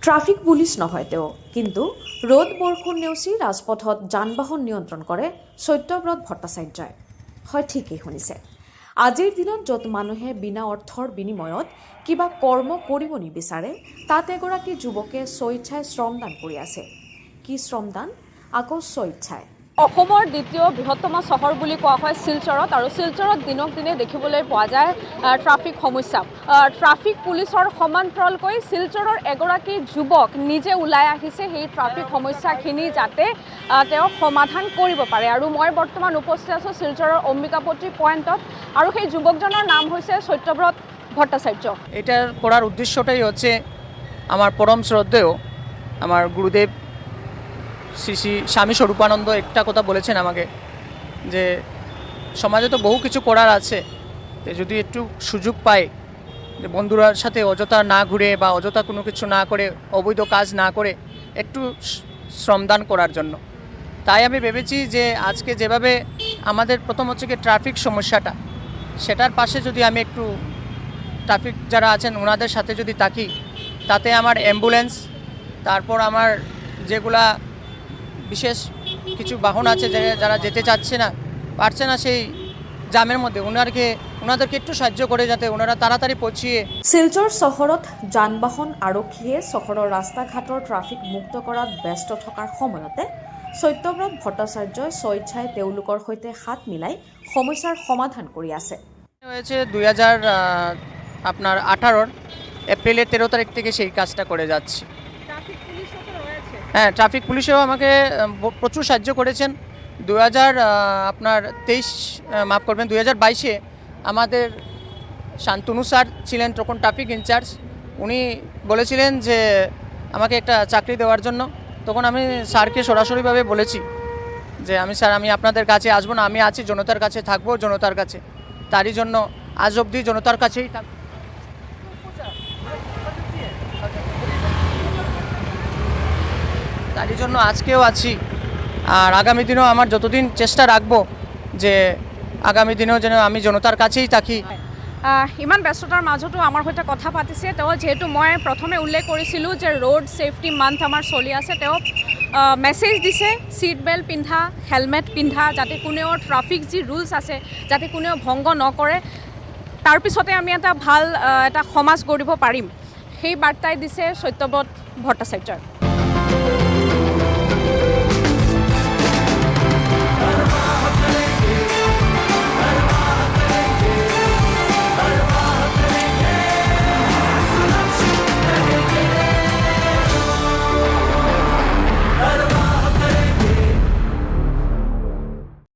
Traffic police নহয় তেওঁ, কিন্তু ৰ'দ বৰষুণ নেওচি ৰাজপথত যান বাহন নিয়ন্ত্ৰণ কৰে সত্যব্ৰত ভট্টাচাৰ্যই। হয়, ঠিকেই শুনিছে। আজিৰ দিনত য'ত মানুহে বিনা অৰ্থৰ বিনিময়ত কিবা কৰ্ম কৰিব নিবিচাৰে, তাত এগৰাকী যুৱকে স্বেচ্ছাই শ্ৰমদান কৰি আছে। কি শ্ৰমদান? আকৌ স্বেচ্ছাই। অসমৰ দ্বিতীয় বৃহত্তম চহৰ বুলি কোৱা হয় শিলচৰত, আৰু শিলচৰত দিনক দিনে দেখিবলৈ পোৱা যায় ট্ৰাফিক সমস্যা। ট্ৰাফিক পুলিচৰ সমান্তৰালকৈ শিলচৰৰ এগৰাকী যুৱক নিজে ওলাই আহিছে সেই ট্ৰাফিক সমস্যাখিনি যাতে তেওঁ সমাধান কৰিব পাৰে। আৰু মই বৰ্তমান উপস্থিত আছোঁ শিলচৰৰ অম্বিকাপট্টি পইণ্টত, আৰু সেই যুৱকজনৰ নাম হৈছে সত্যব্ৰত ভট্টাচার্য। এটার করার উদ্দেশ্যটাই হচ্ছে আমার পরম শ্রদ্ধেয় আমার গুরুদেব শ্রী শ্রী স্বামী স্বরূপানন্দ একটা কথা বলেছেন আমাকে, যে সমাজে তো বহু কিছু করার আছে, যদি একটু সুযোগ পায় যে বন্ধুরার সাথে অযথা না ঘুরে বা অযথা কোনো কিছু না করে, অবৈধ কাজ না করে একটু শ্রমদান করার জন্য। তাই আমি ভেবেছি যে আজকে যেভাবে আমাদের প্রথম হচ্ছে কি ট্রাফিক সমস্যাটা, সেটার পাশে যদি আমি একটু ট্রাফিক যারা আছেন ওনাদের সাথে যদি থাকি, তাতে আমার অ্যাম্বুলেন্স, তারপর আমার যেগুলা বিশেষ কিছু বাহন আছে যারা যেতে চাচ্ছে না, পারছে না সেই জামের মধ্যে, ওনাদেরকে একটু সাহায্য করে যাতে ওনারা তাড়াতাড়ি পৌঁছিয়ে। শিলচৰ চহৰত যান বাহন আৰক্ষীয়ে চহৰৰ ৰাস্তা ঘাটৰ ট্ৰাফিক মুক্ত কৰাত ব্যস্ত থকাৰ সময়তে সত্যব্ৰত ভট্টাচাৰ্যই স্বেচ্ছাই তেওঁলোকৰ সৈতে হাত মিলাই সমস্যাৰ সমাধান কৰি আছে। হয়েছে 2018 এপ্রিলের 13 তারিখ থেকে সেই কাজটা করে যাচ্ছি। হ্যাঁ, ট্রাফিক পুলিশেও আমাকে প্রচুর সাহায্য করেছেন। 2022 আমাদের শান্তনু স্যার ছিলেন তখন ট্রাফিক ইনচার্জ। উনি বলেছিলেন যে আমাকে একটা চাকরি দেওয়ার জন্য। তখন আমি স্যারকে সরাসরিভাবে বলেছি যে স্যার আমি আপনাদের কাছে আসবো না, আমি আছি জনতার কাছে, থাকবো জনতার কাছে। তারই জন্য আজ অবধি জনতার কাছেই থাকবো। তারই জন্য আজকেও আছি, আর আগামী দিনেও আমার যতদিন চেষ্টা রাখবো যে আগামী দিনেও যেন আমি জনতার কাছেই থাকি। ইমান ব্যস্ততাৰ মাজতো আমাৰ সৈতে কথা পাতিছে তেওঁ। যিহেতু মই প্ৰথমে উল্লেখ কৰিছিলোঁ যে ৰোড ছেফটি মান্থ আমাৰ চলি আছে, তেওঁ মেছেজ দিছে ছিট বেল্ট পিন্ধা, হেলমেট পিন্ধা, যাতে কোনেও ট্ৰাফিক যি ৰুলছ আছে যাতে কোনেও ভংগ নকৰে, তাৰপিছতে আমি এটা ভাল এটা সমাজ গঢ়িব পাৰিম, সেই বাৰ্তাই দিছে সত্যব্ৰত ভট্টাচাৰ্যই।